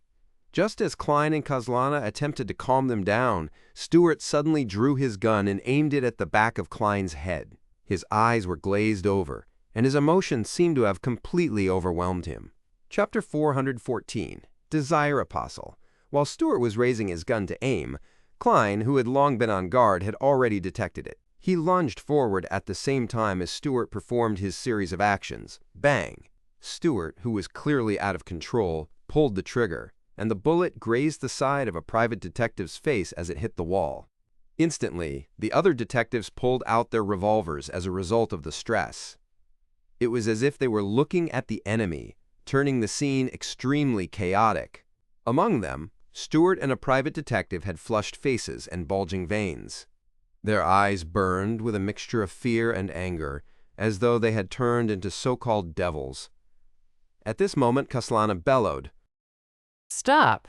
Just as Klein and Kaslana attempted to calm them down, Stewart suddenly drew his gun and aimed it at the back of Klein's head. His eyes were glazed over, and his emotions seemed to have completely overwhelmed him. Chapter 414, Desire Apostle. While Stewart was raising his gun to aim, Klein, who had long been on guard, had already detected it. He lunged forward at the same time as Stewart performed his series of actions. Bang! Stewart, who was clearly out of control, pulled the trigger, and the bullet grazed the side of a private detective's face as it hit the wall. Instantly, the other detectives pulled out their revolvers as a result of the stress. It was as if they were looking at the enemy, turning the scene extremely chaotic. Among them, Stewart and a private detective had flushed faces and bulging veins. Their eyes burned with a mixture of fear and anger, as though they had turned into so-called devils. At this moment, Kaslana bellowed. Stop!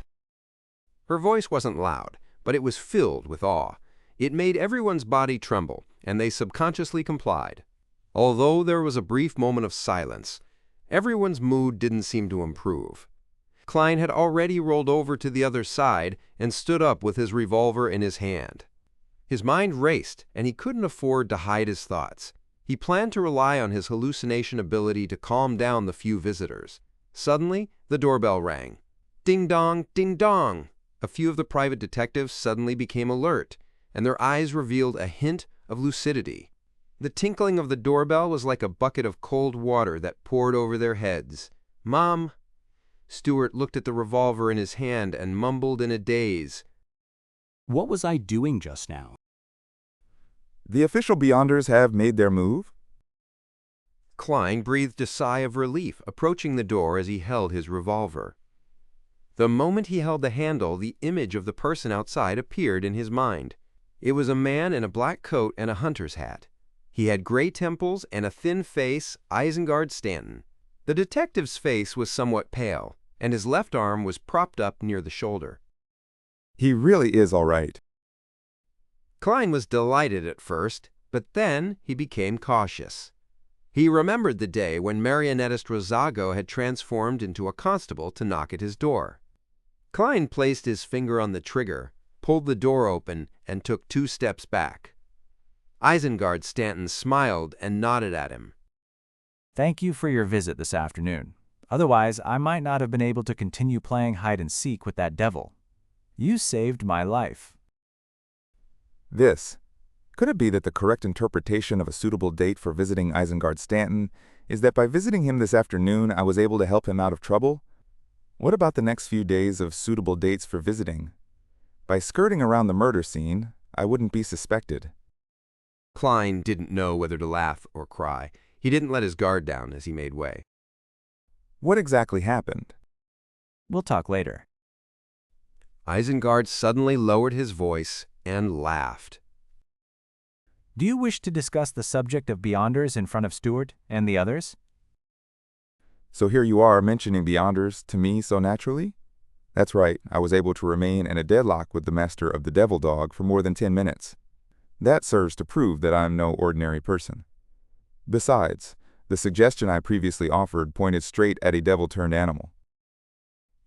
Her voice wasn't loud, but it was filled with awe. It made everyone's body tremble, and they subconsciously complied. Although there was a brief moment of silence, everyone's mood didn't seem to improve. Klein had already rolled over to the other side and stood up with his revolver in his hand. His mind raced, and he couldn't afford to hide his thoughts. He planned to rely on his hallucination ability to calm down the few visitors. Suddenly, the doorbell rang. Ding dong, ding dong! A few of the private detectives suddenly became alert, and their eyes revealed a hint of lucidity. The tinkling of the doorbell was like a bucket of cold water that poured over their heads. "Mom!" Stewart looked at the revolver in his hand and mumbled in a daze. What was I doing just now? The official Beyonders have made their move? Klein breathed a sigh of relief, approaching the door as he held his revolver. The moment he held the handle, the image of the person outside appeared in his mind. It was a man in a black coat and a hunter's hat. He had gray temples and a thin face, Isengard Stanton. The detective's face was somewhat pale, and his left arm was propped up near the shoulder. He really is all right. Klein was delighted at first, but then he became cautious. He remembered the day when marionettist Rosago had transformed into a constable to knock at his door. Klein placed his finger on the trigger, pulled the door open, and took 2 steps back. Isengard Stanton smiled and nodded at him. Thank you for your visit this afternoon. Otherwise, I might not have been able to continue playing hide-and-seek with that devil. You saved my life. Could it be that the correct interpretation of a suitable date for visiting Isengard Stanton is that by visiting him this afternoon, I was able to help him out of trouble? What about the next few days of suitable dates for visiting? By skirting around the murder scene, I wouldn't be suspected. Klein didn't know whether to laugh or cry. He didn't let his guard down as he made way. What exactly happened? We'll talk later. Isengard suddenly lowered his voice and laughed. Do you wish to discuss the subject of Beyonders in front of Stewart and the others? So here you are mentioning Beyonders to me so naturally? That's right, I was able to remain in a deadlock with the master of the Devil Dog for more than 10 minutes. That serves to prove that I'm no ordinary person. Besides, the suggestion I previously offered pointed straight at a devil-turned animal.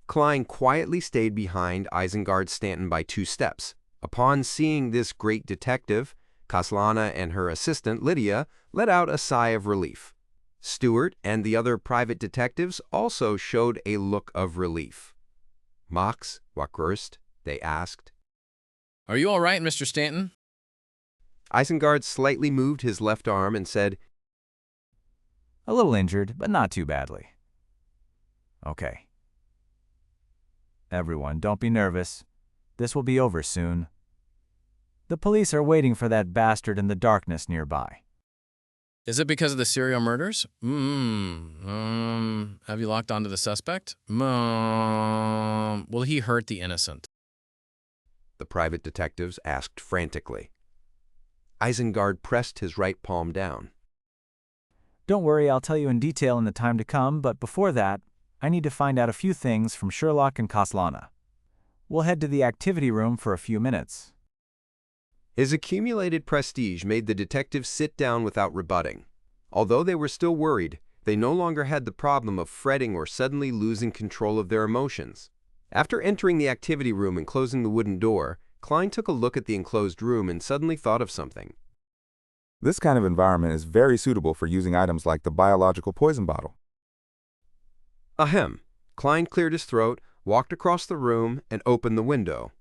Klein quietly stayed behind Isengard Stanton by 2 steps. Upon seeing this great detective, Kaslana and her assistant, Lydia, let out a sigh of relief. Stewart and the other private detectives also showed a look of relief. "Max, Wackwurst?" they asked. "Are you all right, Mr. Stanton?" Isengard slightly moved his left arm and said, A little injured, but not too badly. Okay. Everyone, don't be nervous. This will be over soon. The police are waiting for that bastard in the darkness nearby. "Is it because of the serial murders? Have you locked onto the suspect? Will he hurt the innocent?" the private detectives asked frantically. Isengard pressed his right palm down. Don't worry, I'll tell you in detail in the time to come, but before that, I need to find out a few things from Sherlock and Kaslana. We'll head to the activity room for a few minutes. His accumulated prestige made the detectives sit down without rebutting. Although they were still worried, they no longer had the problem of fretting or suddenly losing control of their emotions. After entering the activity room and closing the wooden door, Klein took a look at the enclosed room and suddenly thought of something. This kind of environment is very suitable for using items like the biological poison bottle. Ahem. Klein cleared his throat, walked across the room, and opened the window.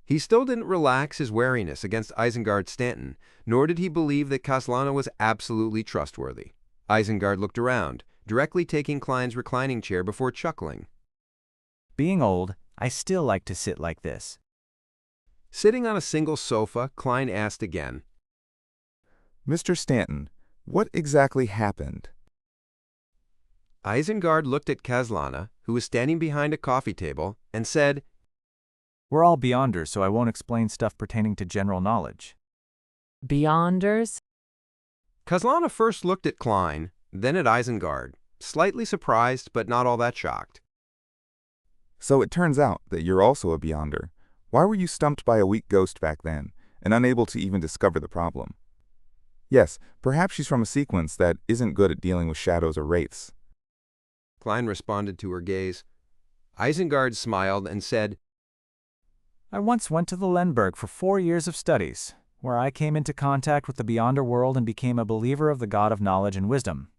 He still didn't relax his wariness against Isengard Stanton, nor did he believe that Kaslana was absolutely trustworthy. Isengard looked around, directly taking Klein's reclining chair before chuckling. Being old, I still like to sit like this. Sitting on a single sofa, Klein asked again, Mr. Stanton, what exactly happened? Isengard looked at Kaslana, who was standing behind a coffee table, and said, We're all Beyonders, so I won't explain stuff pertaining to general knowledge. Beyonders? Kaslana first looked at Klein, then at Isengard, slightly surprised but not all that shocked. So it turns out that you're also a Beyonder. Why were you stumped by a weak ghost back then, and unable to even discover the problem? Yes, perhaps she's from a sequence that isn't good at dealing with shadows or wraiths. Klein responded to her gaze. Isengard smiled and said, I once went to the Lenberg for 4 years of studies, where I came into contact with the Beyonder world and became a believer of the God of knowledge and wisdom.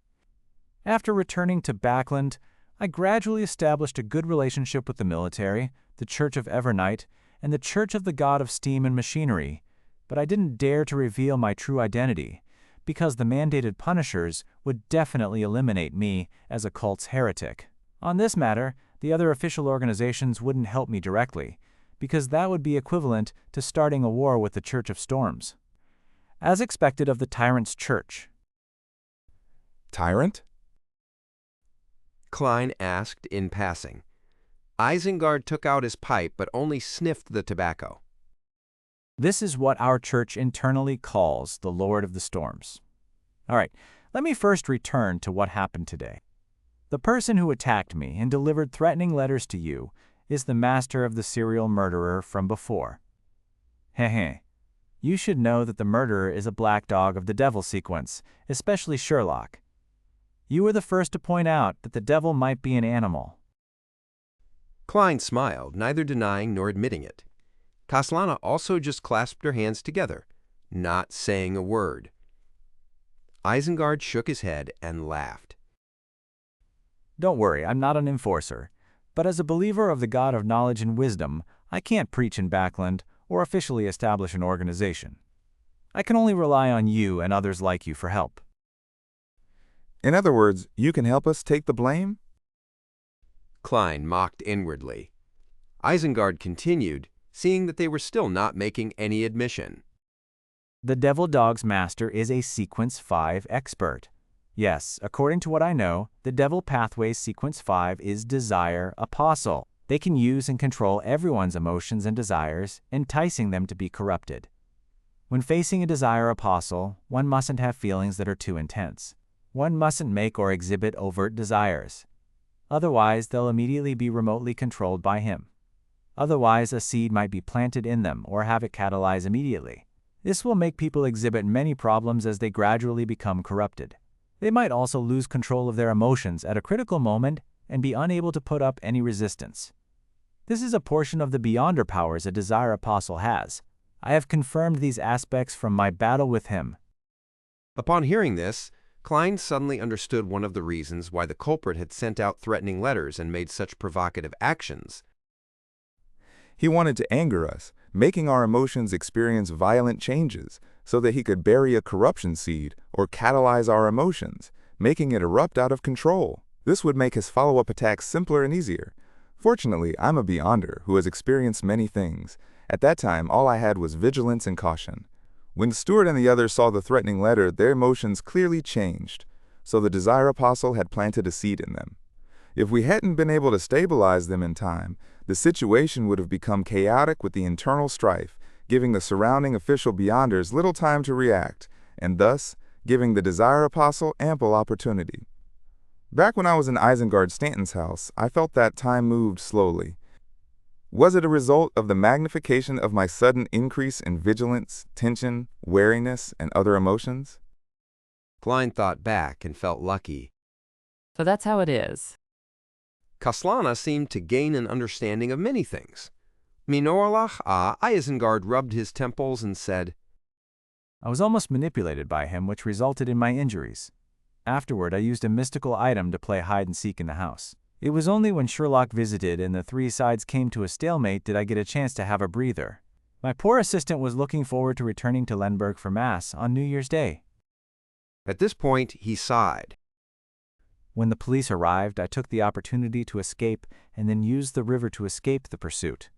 After returning to Backland, I gradually established a good relationship with the military, the Church of Evernight, and the Church of the God of Steam and Machinery, but I didn't dare to reveal my true identity, because the mandated punishers would definitely eliminate me as a cult's heretic. On this matter, the other official organizations wouldn't help me directly, because that would be equivalent to starting a war with the Church of Storms, as expected of the Tyrant's Church. Tyrant? Klein asked in passing. Isengard took out his pipe but only sniffed the tobacco. This is what our church internally calls the Lord of the Storms. All right, let me first return to what happened today. The person who attacked me and delivered threatening letters to you is the master of the serial murderer from before. Heh. You should know that the murderer is a black dog of the devil sequence, especially Sherlock. You were the first to point out that the devil might be an animal. Klein smiled, neither denying nor admitting it. Kaslana also just clasped her hands together, not saying a word. Isengard shook his head and laughed. Don't worry, I'm not an enforcer, but as a believer of the God of knowledge and wisdom, I can't preach in Backland or officially establish an organization. I can only rely on you and others like you for help. In other words, you can help us take the blame? Klein mocked inwardly. Isengard continued, seeing that they were still not making any admission. The Devil Dog's master is a Sequence 5 expert. Yes, according to what I know, the Devil Pathways Sequence 5 is Desire Apostle. They can use and control everyone's emotions and desires, enticing them to be corrupted. When facing a Desire Apostle, one mustn't have feelings that are too intense. One mustn't make or exhibit overt desires. Otherwise, they'll immediately be remotely controlled by him. Otherwise, a seed might be planted in them or have it catalyze immediately. This will make people exhibit many problems as they gradually become corrupted. They might also lose control of their emotions at a critical moment and be unable to put up any resistance. This is a portion of the Beyonder powers a Desire Apostle has. I have confirmed these aspects from my battle with him. Upon hearing this, Klein suddenly understood one of the reasons why the culprit had sent out threatening letters and made such provocative actions. He wanted to anger us, making our emotions experience violent changes, so that he could bury a corruption seed or catalyze our emotions, making it erupt out of control. This would make his follow-up attacks simpler and easier. Fortunately, I'm a Beyonder who has experienced many things. At that time, all I had was vigilance and caution. When Stuart and the others saw the threatening letter, their emotions clearly changed, so the Desire Apostle had planted a seed in them. If we hadn't been able to stabilize them in time, the situation would have become chaotic with the internal strife, giving the surrounding official beyonders little time to react, and thus giving the Desire Apostle ample opportunity. Back when I was in Isengard Stanton's house, I felt that time moved slowly. Was it a result of the magnification of my sudden increase in vigilance, tension, wariness, and other emotions? Klein thought back and felt lucky. So that's how it is. Kaslana seemed to gain an understanding of many things. Minorlach Isengard rubbed his temples and said, I was almost manipulated by him, which resulted in my injuries. Afterward, I used a mystical item to play hide-and-seek in the house. It was only when Sherlock visited and the three sides came to a stalemate did I get a chance to have a breather. My poor assistant was looking forward to returning to Lenberg for Mass on New Year's Day. At this point, he sighed. When the police arrived, I took the opportunity to escape and then used the river to escape the pursuit.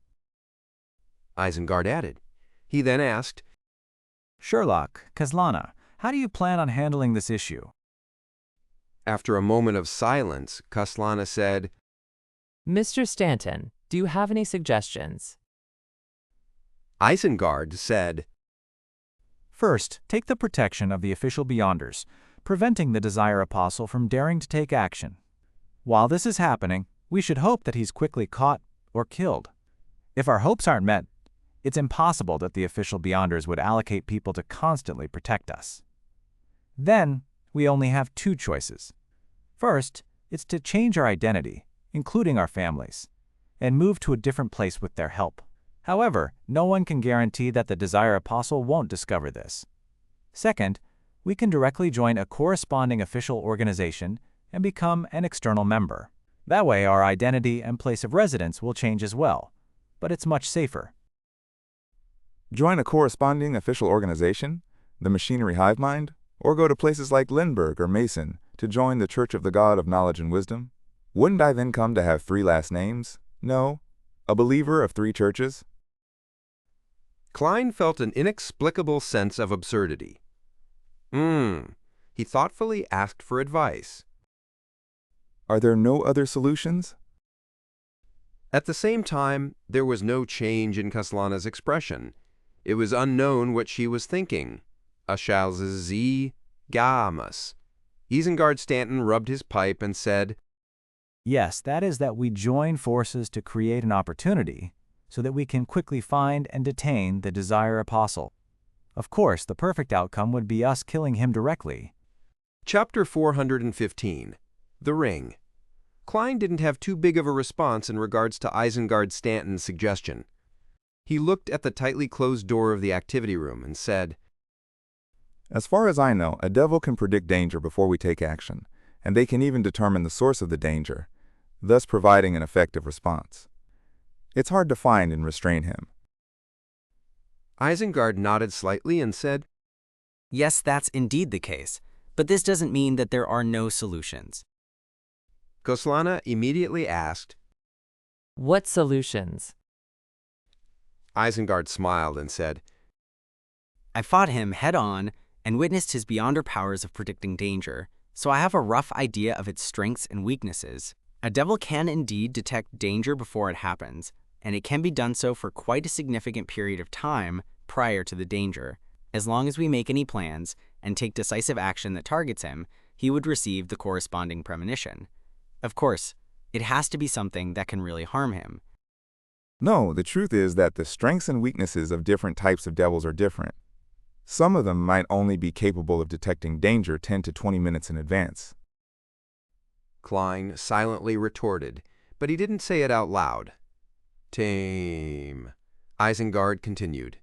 Isengard added. He then asked, Sherlock, Kaslana, how do you plan on handling this issue? After a moment of silence, Kaslana said, Mr. Stanton, do you have any suggestions? Isengard said, First, take the protection of the official beyonders, preventing the Desire Apostle from daring to take action. While this is happening, we should hope that he's quickly caught or killed. If our hopes aren't met, it's impossible that the official beyonders would allocate people to constantly protect us. Then, we only have two choices. First, it's to change our identity, including our families, and move to a different place with their help. However, no one can guarantee that the Desire Apostle won't discover this. Second, we can directly join a corresponding official organization and become an external member. That way, our identity and place of residence will change as well, but it's much safer. Join a corresponding official organization, the Machinery Hive Mind, or go to places like Lindbergh or Mason to join the Church of the God of Knowledge and Wisdom? Wouldn't I then come to have 3 last names? No, a believer of 3 churches? Klein felt an inexplicable sense of absurdity. He thoughtfully asked for advice. Are there no other solutions? At the same time, there was no change in Kaslana's expression. It was unknown what she was thinking. Sie gamas. Isengard Stanton rubbed his pipe and said, Yes, that is that we join forces to create an opportunity so that we can quickly find and detain the Desire Apostle. Of course, the perfect outcome would be us killing him directly. Chapter 415. The Ring. Klein didn't have too big of a response in regards to Isengard Stanton's suggestion. He looked at the tightly closed door of the activity room and said, As far as I know, a devil can predict danger before we take action, and they can even determine the source of the danger, thus providing an effective response. It's hard to find and restrain him. Isengard nodded slightly and said, Yes, that's indeed the case, but this doesn't mean that there are no solutions. Kaslana immediately asked, What solutions? Isengard smiled and said, I fought him head-on and witnessed his beyonder powers of predicting danger, so I have a rough idea of its strengths and weaknesses. A devil can indeed detect danger before it happens, and it can be done so for quite a significant period of time prior to the danger. As long as we make any plans and take decisive action that targets him, he would receive the corresponding premonition. Of course, it has to be something that can really harm him. No, the truth is that the strengths and weaknesses of different types of devils are different. Some of them might only be capable of detecting danger 10 to 20 minutes in advance. Klein silently retorted, but he didn't say it out loud. Tame. Isengard continued.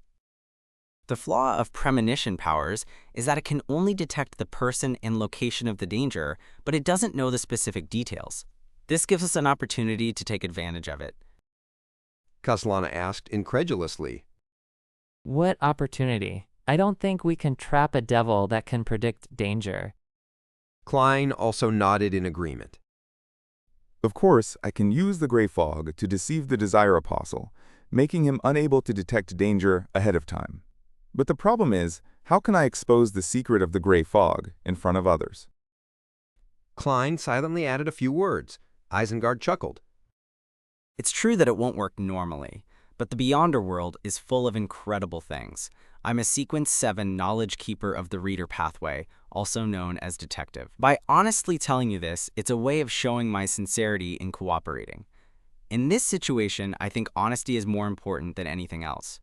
The flaw of premonition powers is that it can only detect the person and location of the danger, but it doesn't know the specific details. This gives us an opportunity to take advantage of it. Kaslana asked incredulously. What opportunity? I don't think we can trap a devil that can predict danger. Klein also nodded in agreement. Of course, I can use the gray fog to deceive the Desire Apostle, making him unable to detect danger ahead of time. But the problem is, how can I expose the secret of the gray fog in front of others? Klein silently added a few words. Isengard chuckled. It's true that it won't work normally, but the Beyonder world is full of incredible things. I'm a Sequence 7 knowledge keeper of the reader pathway, also known as detective. By honestly telling you this, it's a way of showing my sincerity in cooperating. In this situation, I think honesty is more important than anything else.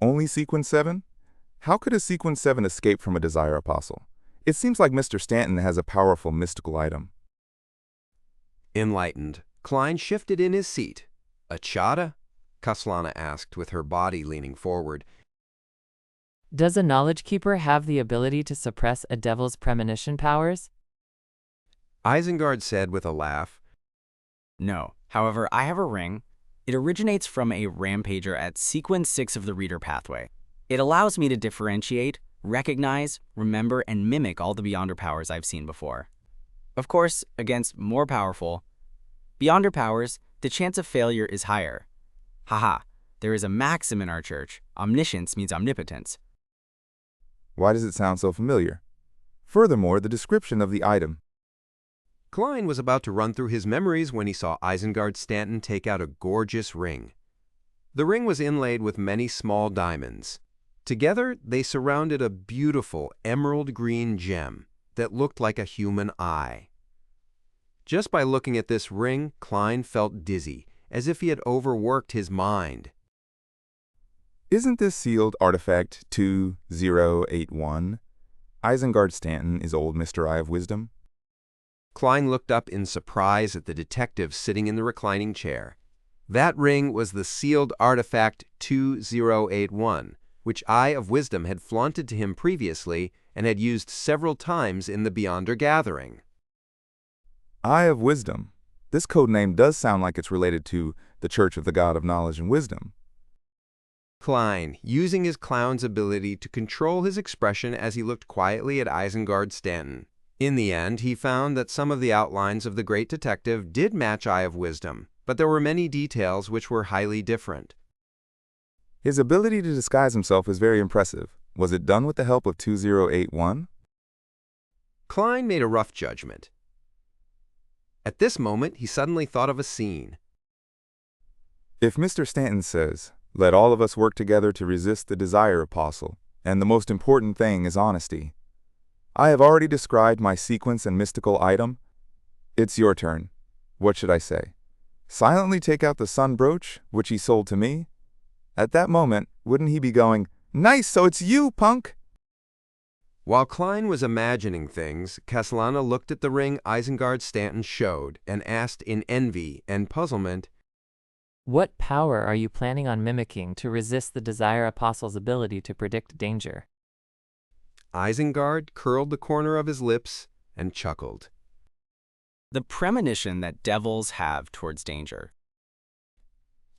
Only Sequence 7? How could a Sequence 7 escape from a Desire Apostle? It seems like Mr. Stanton has a powerful mystical item. Enlightened, Klein shifted in his seat. A chata? Kaslana asked with her body leaning forward. Does a knowledge keeper have the ability to suppress a devil's premonition powers? Isengard said with a laugh. No. However, I have a ring. It originates from a rampager at Sequence 6 of the reader pathway. It allows me to differentiate, recognize, remember, and mimic all the Beyonder powers I've seen before. Of course, against more powerful Beyonder powers, the chance of failure is higher. Haha, there is a maxim in our church. Omniscience means omnipotence. Why does it sound so familiar? Furthermore, the description of the item. Klein was about to run through his memories when he saw Isengard Stanton take out a gorgeous ring. The ring was inlaid with many small diamonds. Together, they surrounded a beautiful emerald green gem that looked like a human eye. Just by looking at this ring, Klein felt dizzy, as if he had overworked his mind. Isn't this sealed artifact 2081? Isengard Stanton is old Mr. Eye of Wisdom. Klein looked up in surprise at the detective sitting in the reclining chair. That ring was the sealed artifact 2081, which Eye of Wisdom had flaunted to him previously and had used several times in the Beyonder gathering. Eye of Wisdom. This code name does sound like it's related to the Church of the God of Knowledge and Wisdom. Klein, using his clown's ability to control his expression as he looked quietly at Isengard Stanton. In the end, he found that some of the outlines of the great detective did match Eye of Wisdom, but there were many details which were highly different. His ability to disguise himself is very impressive. Was it done with the help of 2081? Klein made a rough judgment. At this moment, he suddenly thought of a scene. If Mr. Stanton says, "Let all of us work together to resist the Desire Apostle, and the most important thing is honesty," I have already described my sequence and mystical item. It's your turn. What should I say? Silently take out the sun brooch, which he sold to me? At that moment, wouldn't he be going, "Nice, so it's you, punk"? While Klein was imagining things, Kaslana looked at the ring Isengard Stanton showed and asked in envy and puzzlement, What power are you planning on mimicking to resist the Desire Apostle's ability to predict danger? Isengard curled the corner of his lips and chuckled. The premonition that devils have towards danger.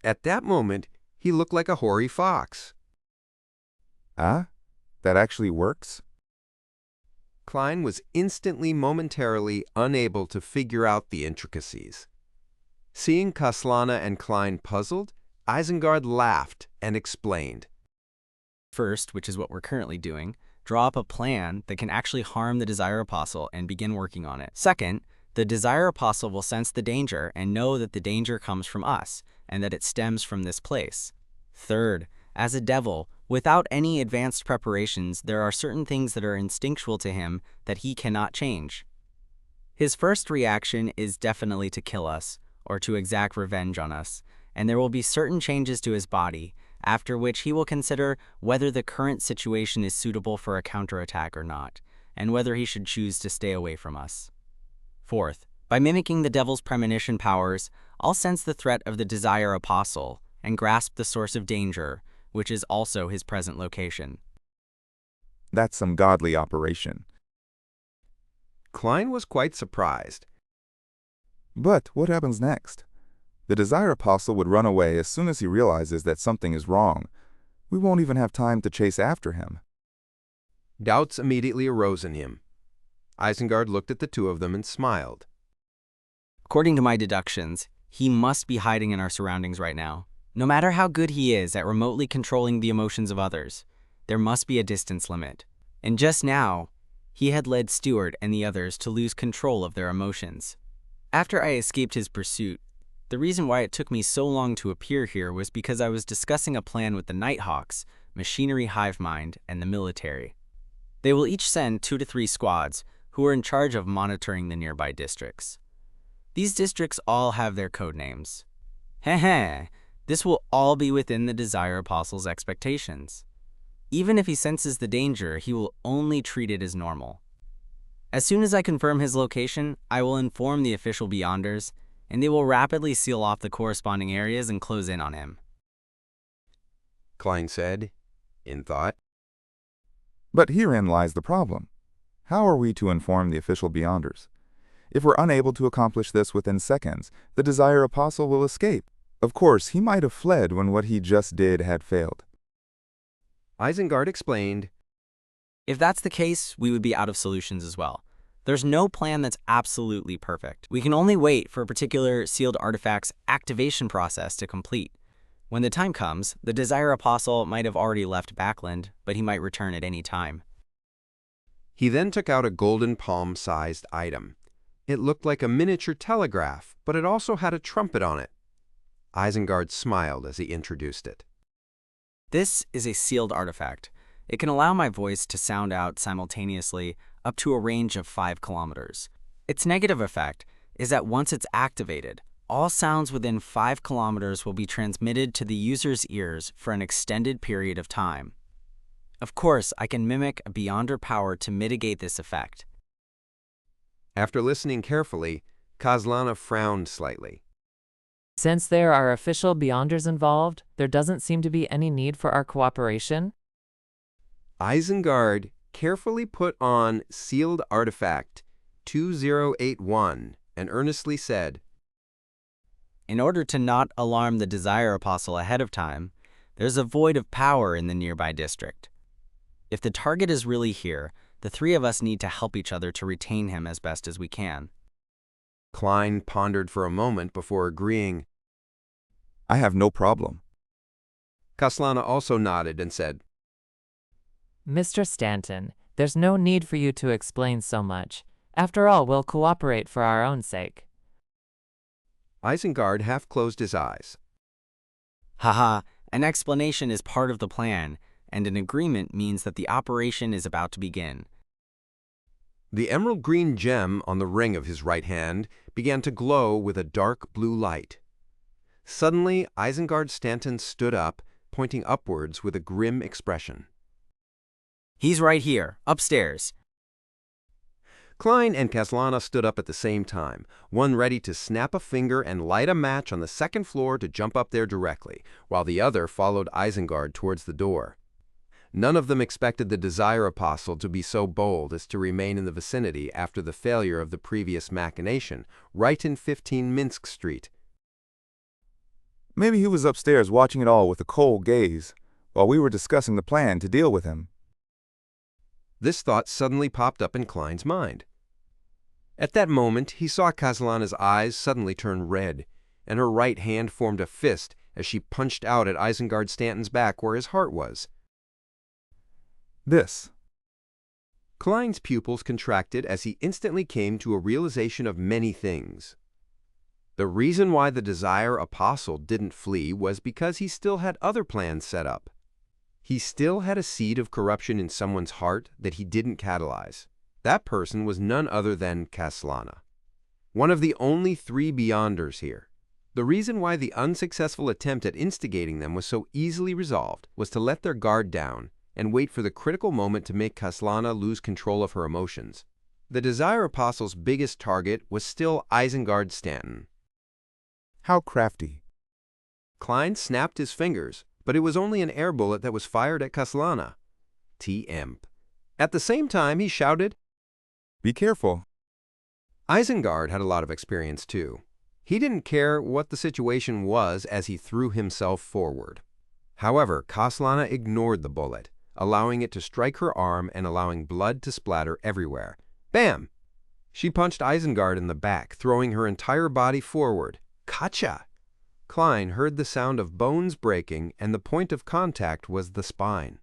At that moment, he looked like a hoary fox. Ah? That actually works? Klein was momentarily unable to figure out the intricacies. Seeing Kaslana and Klein puzzled, Isengard laughed and explained. First, which is what we're currently doing, draw up a plan that can actually harm the Desire Apostle and begin working on it. Second, the Desire Apostle will sense the danger and know that the danger comes from us and that it stems from this place. Third, as a devil, without any advanced preparations, there are certain things that are instinctual to him that he cannot change. His first reaction is definitely to kill us or to exact revenge on us, and there will be certain changes to his body, after which he will consider whether the current situation is suitable for a counterattack or not, and whether he should choose to stay away from us. Fourth, by mimicking the devil's premonition powers, I'll sense the threat of the Desire Apostle and grasp the source of danger, which is also his present location. That's some godly operation. Klein was quite surprised. But what happens next? The Desire Apostle would run away as soon as he realizes that something is wrong. We won't even have time to chase after him. Doubts immediately arose in him. Isengard looked at the two of them and smiled. According to my deductions, he must be hiding in our surroundings right now. No matter how good he is at remotely controlling the emotions of others, there must be a distance limit. And just now, he had led Stewart and the others to lose control of their emotions. After I escaped his pursuit, the reason why it took me so long to appear here was because I was discussing a plan with the Nighthawks, Machinery Hive Mind, and the military. They will each send 2 to 3 squads who are in charge of monitoring the nearby districts. These districts all have their code names. Heh, this will all be within the Desire Apostle's expectations. Even if he senses the danger, he will only treat it as normal. As soon as I confirm his location, I will inform the official Beyonders, and they will rapidly seal off the corresponding areas and close in on him. Klein said, in thought. But herein lies the problem. How are we to inform the official Beyonders? If we're unable to accomplish this within seconds, the Desire Apostle will escape. Of course, he might have fled when what he just did had failed. Isengard explained, If that's the case, we would be out of solutions as well. There's no plan that's absolutely perfect. We can only wait for a particular sealed artifact's activation process to complete. When the time comes, the Desire Apostle might have already left Backland, but he might return at any time. He then took out a golden palm-sized item. It looked like a miniature telegraph, but it also had a trumpet on it. Isengard smiled as he introduced it. This is a sealed artifact. It can allow my voice to sound out simultaneously up to a range of 5 kilometers. Its negative effect is that once it's activated, all sounds within 5 kilometers will be transmitted to the user's ears for an extended period of time. Of course, I can mimic a Beyonder power to mitigate this effect. After listening carefully, Kaslana frowned slightly. Since there are official Beyonders involved, there doesn't seem to be any need for our cooperation. Isengard carefully put on sealed artifact 2081 and earnestly said, In order to not alarm the Desire Apostle ahead of time, there's a void of power in the nearby district. If the target is really here, the 3 of us need to help each other to retain him as best as we can. Klein pondered for a moment before agreeing. I have no problem. Kaslana also nodded and said, Mr. Stanton, there's no need for you to explain so much. After all, we'll cooperate for our own sake. Isengard half closed his eyes. Haha, an explanation is part of the plan, and an agreement means that the operation is about to begin. The emerald green gem on the ring of his right hand began to glow with a dark blue light. Suddenly, Isengard Stanton stood up, pointing upwards with a grim expression. He's right here, upstairs. Klein and Kaslana stood up at the same time, one ready to snap a finger and light a match on the second floor to jump up there directly, while the other followed Isengard towards the door. None of them expected the Desire Apostle to be so bold as to remain in the vicinity after the failure of the previous machination, right in 15 Minsk Street. Maybe he was upstairs watching it all with a cold gaze, while we were discussing the plan to deal with him. This thought suddenly popped up in Klein's mind. At that moment, he saw Kaslana's eyes suddenly turn red, and her right hand formed a fist as she punched out at Isengard Stanton's back where his heart was. This. Klein's pupils contracted as he instantly came to a realization of many things. The reason why the Desire Apostle didn't flee was because he still had other plans set up. He still had a seed of corruption in someone's heart that he didn't catalyze. That person was none other than Kaslana, one of the only 3 Beyonders here. The reason why the unsuccessful attempt at instigating them was so easily resolved was to let their guard down and wait for the critical moment to make Kaslana lose control of her emotions. The Desire Apostle's biggest target was still Isengard Stanton. How crafty. Klein snapped his fingers, but it was only an air bullet that was fired at Kaslana. T-imp. At the same time, he shouted, Be careful. Isengard had a lot of experience too. He didn't care what the situation was as he threw himself forward. However, Kaslana ignored the bullet, allowing it to strike her arm and allowing blood to splatter everywhere. Bam! She punched Isengard in the back, throwing her entire body forward. Gotcha! Klein heard the sound of bones breaking, and the point of contact was the spine.